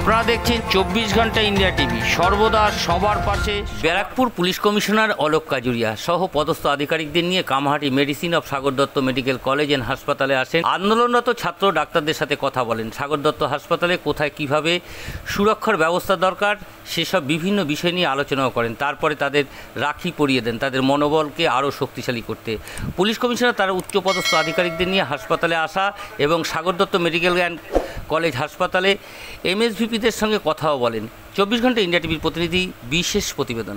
আপনারা দেখছেন 24 ঘন্টা ইন্ডিয়া টিভি, সর্বদা সবার পাশে। ব্যারাকপুর পুলিশ কমিশনার অলোক কাজুরিয়া সহ পদস্থ আধিকারিকদের নিয়ে Kamarhati medicine of Sagar Dutta medical college and হাসপাতালে আসেন। আন্দোলনরত ছাত্র ডাক্তারদের সাথে কথা বলেন। সাগর দত্ত হাসপাতালে কোথায় কিভাবে সুরক্ষার ব্যবস্থা দরকার সেসব বিভিন্ন বিষয় নিয়ে আলোচনাও করেন। তারপরে তাদের রাখি পরিয়ে দেন তাদের মনোবলকে আরও শক্তিশালী করতে। পুলিশ কমিশনার তার উচ্চপদস্থ আধিকারিকদের নিয়ে হাসপাতালে আসা এবং সাগর দত্ত মেডিকেল অ্যান্ড কলেজ হাসপাতালে এমএসভিপিদের সঙ্গে কথাও বলেন। 24 ঘন্টা ইন্ডিয়া টিভির প্রতিনিধি বিশেষ প্রতিবেদন।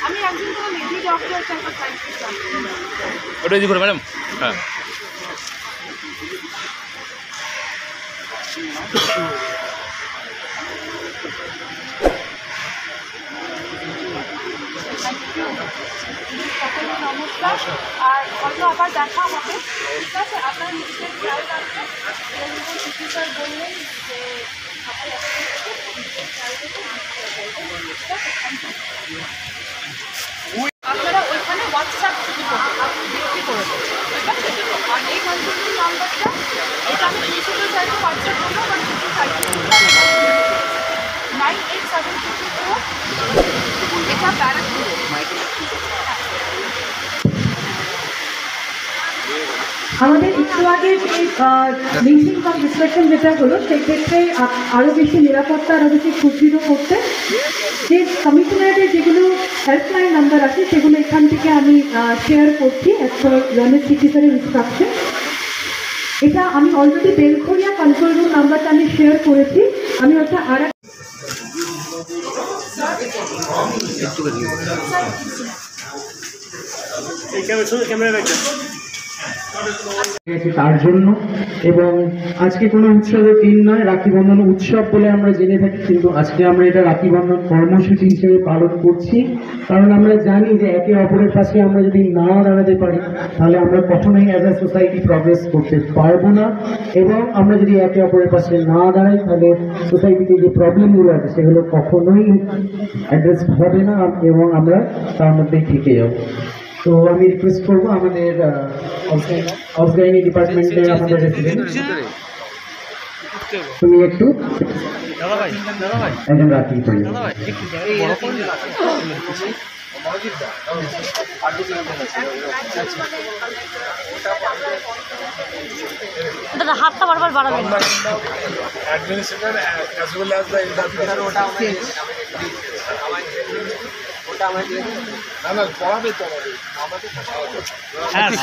আমি একজন লেডি ডক্টর ওটা যদি করে ম্যাডাম। হ্যাঁ, নমস্কার। আর হয়তো আবার দেখা হবে, ঠিক আছে? আপনার নিজেদের খেয়াল রাখবেন। স্যার বললেন যে আপনারা ওইখানে হোয়াটসঅ্যাপ বিক্রি করে দেবেন, ঠিক আছে? আর এই কন্ট্যাক্ট নাম্বারটা এটা আমি প্রিন্সিপাল স্যারকে হোয়াটসঅ্যাপ করবো, বা কিছু সাইটে 9872 এটা ব্যারাকপুর। আমাদের একটু আগে লিঙ্কিং কাম ডিসকাশন যেটা হলো, সেক্ষেত্রে আরও বেশি নিরাপত্তা আরও বেশি সুদৃঢ় করতে যে কমিশনারের যেগুলো হেল্পলাইন নাম্বার আছে সেগুলো এখান থেকে আমি শেয়ার করছি অ্যাজ পার রমেশ সিটি স্যারের ইনস্ট্রাকশন। এটা আমি অলরেডি বেলঘরিয়া কন্ট্রোল রুম নাম্বারটা আমি শেয়ার করেছি। আমি ওটা আর তার জন্য, এবং আজকে কোনো উৎসবের দিন নয়, রাখি বন্ধন উৎসব বলে আমরা জেনে থাকি, কিন্তু আজকে আমরা এটা রাখি বন্ধন কর্মসূচি হিসেবে পালন করছি। কারণ আমরা জানি যে একে অপরের পাশে আমরা যদি না দাঁড়াতে পারি তাহলে আমরা কখনোই অ্যাজ আ সোসাইটি প্রগ্রেস করতে পারবো না, এবং আমরা যদি একে অপরের পাশে না দাঁড়াই তাহলে সোসাইটিতে যে প্রবলেমগুলো আছে সেগুলো কখনোই অ্যাড্রেস হবে না, এবং আমরা তার মধ্যেই থেকে যাবো। তো আমি রিকোয়েস্ট করবো আমাদের অফগাইনি ডিপার্টমেন্টের আমাদের রেসিডেন্ট, তুমি একটু একজন রাখি করি। হাতটা বারবার বাড়াবেন।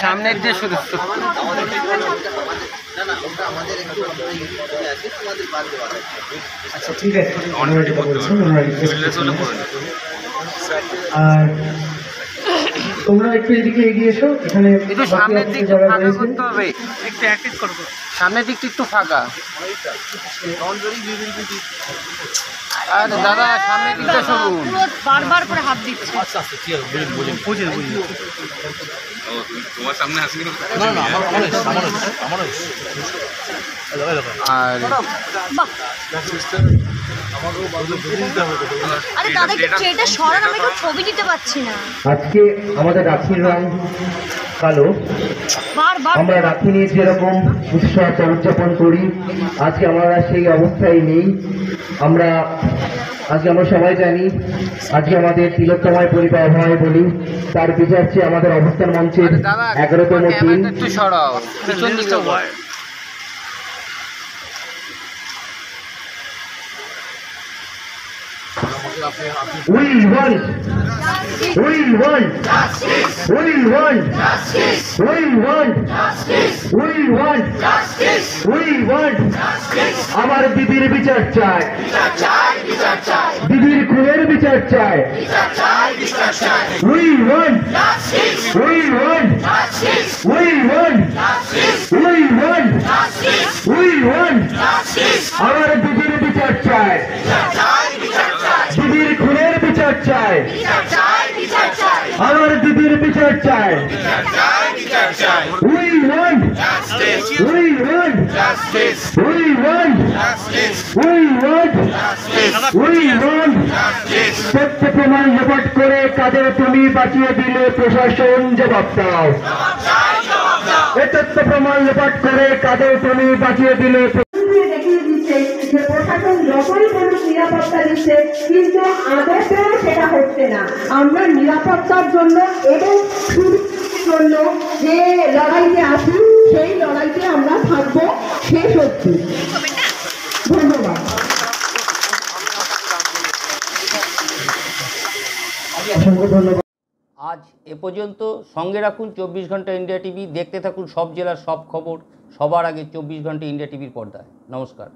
সামনের যে শুধু আচ্ছা ঠিক আছে, ওনারা যেটা বলছেন ওনারা রিকোয়েস্ট করছেন। আর তোমরা একটু এদিকে এগিয়ে এসো, এখানে একটু সামনের দিক ফাঁকা করতে হবে, একটু অ্যাক্টিভ করবো। সামনের দিকটা একটু ফাঁকা। আর দাদা সামনের দিকটা শুনুন, বারবার করে হাত দিচ্ছে। তোমার সামনে আসি আর আরে দাদা একটু ট্রেটা সরান, আমি একটু ছবি দিতে পারছি না। আজকে আমাদের রাখির রং কালো, আমরা রাখি নিয়ে যেরকম উৎসবটা উদযাপন করি আজকে আমরা সেই অবস্থায় নেই। আজকে আমরা সবাই জানি আজকে আমাদের তিলোত্তমায় পরিবার হয় বলি, তার বিচার চেয়ে আমাদের অবস্থান মঞ্চের 11তম দিন। একটু সরাও, পিছন দিকে We want justice. We want justice. We want justice. We want justice. We want justice. We want justice. আমার দিদির বিচার চাই, বিচার চাই, বিচার চাই। দিদির খুনের বিচার চাই, বিচার চাই, বিচার We want. We want. We want. We want. We want. আমার দিদির বিচার চাই, দিদির খুনের বিচার চাই, আমার দিদির বিচার চাই। We want. We want. We want. We want. We want. সত্য প্রমাণ লোপাট করে কাদের তুমি বাঁচিয়ে দিলে প্রশাসন জবাব দাও। এ তথ্য প্রমাণ লোপাট করে কাদের তুমি বাঁচিয়ে দিলে দেখিয়ে দিচ্ছে যে প্রশাসন যতই বলুক নিরাপত্তা দিচ্ছে, কিন্তু আদতেও সেটা হচ্ছে না। আমরা নিরাপত্তার জন্য এবং সুরক্ষার জন্য যে লড়াইতে আছি, সেই লড়াইতে আমরা থাকবো শেষ অবধি। ধন্যবাদ। অসংখ্য ধন্যবাদ। আজ এ পর্যন্ত। সঙ্গে রাখুন 24 ঘন্টা ইন্ডিয়া টিভি। দেখতে থাকুন সব জেলার সব খবর সবার আগে 24 ঘন্টা ইন্ডিয়া টিভির পর্দায়। নমস্কার।